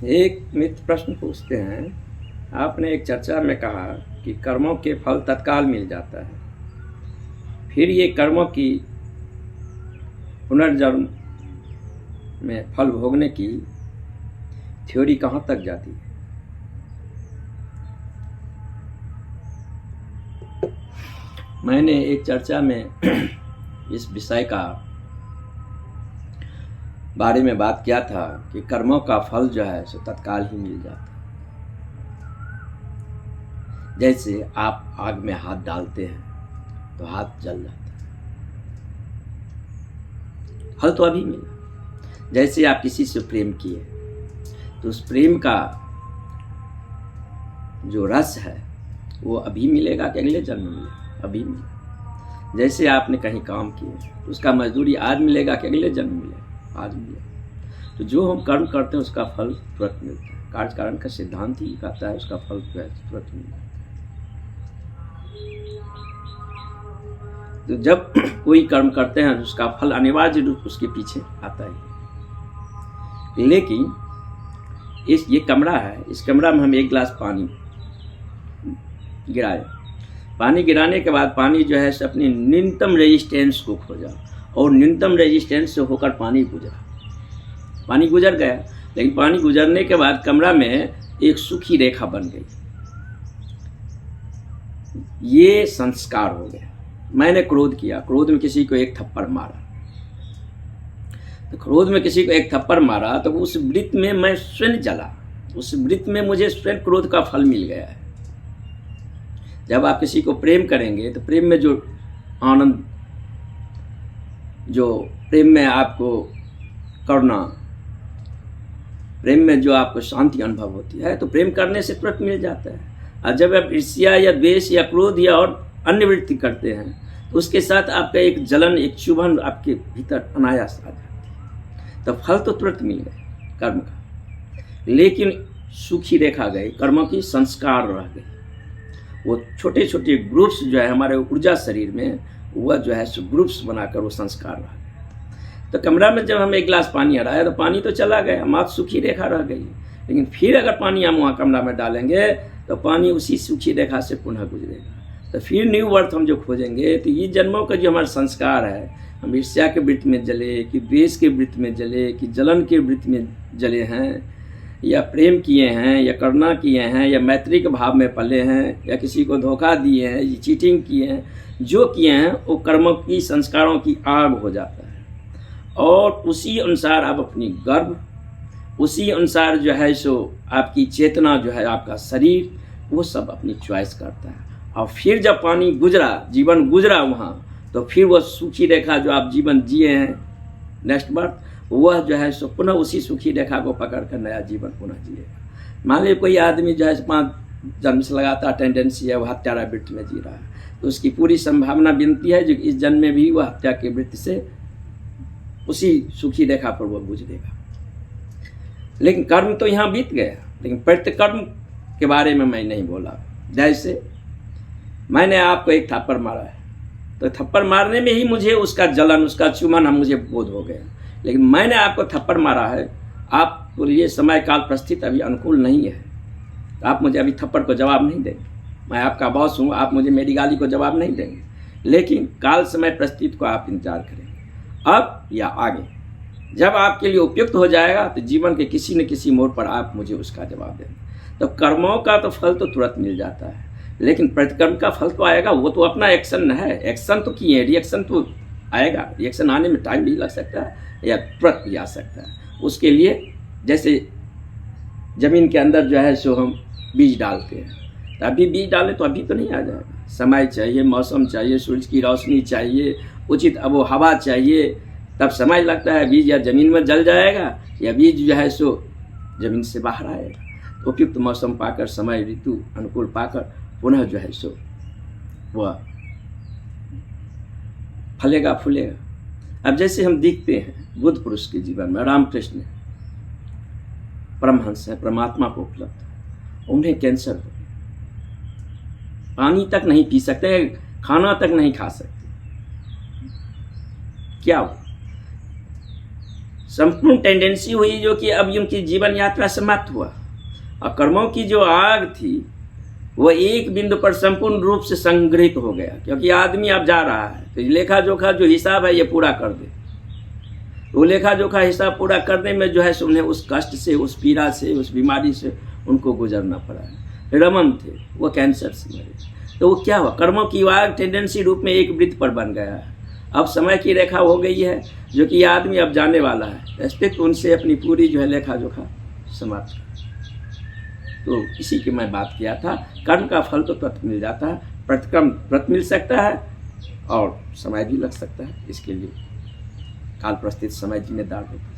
एक मित्र प्रश्न पूछते हैं, आपने एक चर्चा में कहा कि कर्मों के फल तत्काल मिल जाता है, फिर ये कर्मों की पुनर्जन्म में फल भोगने की थ्योरी कहाँ तक जाती है? मैंने एक चर्चा में इस विषय का बारे में बात किया था कि कर्मों का फल जो है सो तत्काल ही मिल जाता है। जैसे आप आग में हाथ डालते हैं तो हाथ जल जाता है, फल तो अभी मिला। जैसे आप किसी से प्रेम किए तो उस प्रेम का जो रस है वो अभी मिलेगा कि अगले जन्म में मिलेगा? अभी मिलेगा। जैसे आपने कहीं काम किए तो उसका मजदूरी आज मिलेगा कि अगले जन्म मिलेगा? आज मिलेगा। तो जो हम कर्म करते हैं उसका फल तुरंत मिलता है। कार्य कारण का सिद्धांत ही कहता है उसका फल तुरंत मिलता है। तो जब कोई कर्म करते हैं उसका फल अनिवार्य रूप उसके पीछे आता ही। लेकिन ये कमरा है, इस कमरा में हम एक गिलास पानी गिराए। पानी गिराने के बाद पानी जो है अपनी न्यूनतम रेजिस्टेंस को खोजा और न्यूनतम रेजिस्टेंस से होकर पानी गुजर गया। लेकिन पानी गुजरने के बाद कमरा में एक सूखी रेखा बन गई। ये संस्कार हो गया। मैंने क्रोध किया, क्रोध में किसी को एक थप्पड़ मारा, तो क्रोध में किसी को एक थप्पड़ मारा तो उस वृत्त में मैं स्वयं जला, उस वृत्त में मुझे स्वयं क्रोध का फल मिल गया है। जब आप किसी को प्रेम करेंगे तो प्रेम में जो आनंद, जो प्रेम में आपको करुणा, प्रेम में जो आपको शांति अनुभव होती है तो प्रेम करने से तुरंत मिल जाता है। और जब आप ईर्ष्या या द्वेष या क्रोध या और अन्य वृत्ति करते हैं तो उसके साथ आपका एक जलन, एक चुभन आपके भीतर अनायास आ जाती है। तो फल तो तुरंत मिल गए कर्म का, लेकिन सूखी रेखा गई, कर्मों की संस्कार रह गई। वो छोटे छोटे ग्रुप्स जो है हमारे ऊर्जा शरीर में, वह जो है सो ग्रुप्स बनाकर वो संस्कार रह गए। तो कमरा में जब हम एक गिलास पानी हराया तो पानी तो चला गया, मात्र सूखी रेखा रह गई। लेकिन फिर अगर पानी हम वहाँ कमरा में डालेंगे तो पानी उसी सूखी रेखा से पुनः गुजरेगा। तो फिर न्यू बर्थ हम जो खोजेंगे तो ये जन्मों का जो हमारा संस्कार है, हम ईर्ष्या के वृत्त में जले कि द्वेष के वृत्त में जले कि जलन के वृत्त में जले हैं, या प्रेम किए हैं या करुणा किए हैं या मैत्री के भाव में पले हैं या किसी को धोखा दिए हैं, ये चीटिंग किए हैं, जो किए हैं वो कर्मों की संस्कारों की आग हो जाता है। और उसी अनुसार आप अपनी गर्भ, उसी अनुसार जो है सो आपकी चेतना जो है, आपका शरीर, वो सब अपनी चॉइस करता है। और फिर जब पानी गुजरा, जीवन गुजरा वहाँ, तो फिर वह सूखी रेखा जो आप जीवन जिए हैं नेक्स्ट बर्थ, वह जो है सो पुनः उसी सूखी रेखा को पकड़ कर नया जीवन पुनः जिएगा। मान लीजिए कोई आदमी जो है 5 जन्म से लगातार टेंडेंसी है, वह हत्यारा वृत्ति में जी रहा है, तो उसकी पूरी संभावना बनती है जो इस जन्म में भी वह हत्या के वृत्ति से उसी सूखी रेखा पर वह गुजरेगा। लेकिन कर्म तो यहाँ बीत गया, लेकिन प्रतिकर्म के बारे में मैं नहीं बोला। जैसे मैंने आपको एक थप्पड़ मारा है, तो थप्पड़ मारने में ही मुझे उसका जलन, उसका चुमन मुझे बोध हो गया। लेकिन मैंने आपको थप्पड़ मारा है, आपको ये समय काल परिस्थिति अभी अनुकूल नहीं है, तो आप मुझे अभी थप्पड़ को जवाब नहीं देंगे। मैं आपका बॉस हूँ, आप मुझे मेरी गाली को जवाब नहीं देंगे। लेकिन काल समय परिस्थिति को आप इंतजार करेंगे, अब या आगे। जब आपके लिए उपयुक्त हो जाएगा तो जीवन के किसी न किसी मोड़ पर आप मुझे उसका जवाब देंगे। तो कर्मों का तो फल तो तुरंत मिल जाता है, लेकिन प्रतिकर्म का फल तो आएगा। वो तो अपना एक्शन है, एक्शन तो किए, रिएक्शन तो आएगा। रिएक्शन आने में टाइम भी लग सकता है या तुरंत भी आ सकता है। उसके लिए जैसे जमीन के अंदर जो है सो हम बीज डालते हैं, तो अभी बीज डालें तो अभी तो नहीं आ जाएगा। समय चाहिए, मौसम चाहिए, सूरज की रोशनी चाहिए, उचित अब हवा चाहिए, तब समय लगता है। बीज या जमीन में जल जाएगा या बीज जो है सो जमीन से बाहर आएगा। तो उपयुक्त मौसम पाकर, समय ऋतु अनुकूल पाकर पुनः जो है सो वह फलेगा फूलेगा। अब जैसे हम देखते हैं बुद्ध पुरुष के जीवन में, रामकृष्ण परमहंस है, परमात्मा को उपलब्ध, उन्हें कैंसर हो गया, पानी तक नहीं पी सकते, खाना तक नहीं खा सकते। क्या हुआ? संपूर्ण टेंडेंसी हुई जो कि अब उनकी जीवन यात्रा समाप्त हुआ, और कर्मों की जो आग थी वो एक बिंदु पर संपूर्ण रूप से संग्रहित हो गया, क्योंकि आदमी अब जा रहा है तो लेखा जोखा जो हिसाब है ये पूरा कर दे। वो लेखा जोखा हिसाब पूरा करने में जो है उन्हें उस कष्ट से, उस पीड़ा से, उस बीमारी से उनको गुजरना पड़ा है। रमन थे, वो कैंसर से मरे, तो वो क्या हुआ, कर्मों की आग टेंडेंसी रूप में एक वृत्त पर बन गया है। अब समय की रेखा हो गई है जो कि आदमी अब जाने वाला है, respect उनसे अपनी पूरी जो है लेखा जोखा समाप्त कर। तो इसी की मैं बात किया था, कर्म का फल तो तुरंत मिल जाता है, प्रतिक्रम तुरंत मिल सकता है और समय भी लग सकता है, इसके लिए काल प्रस्थित समय जिम्मेदार होता है।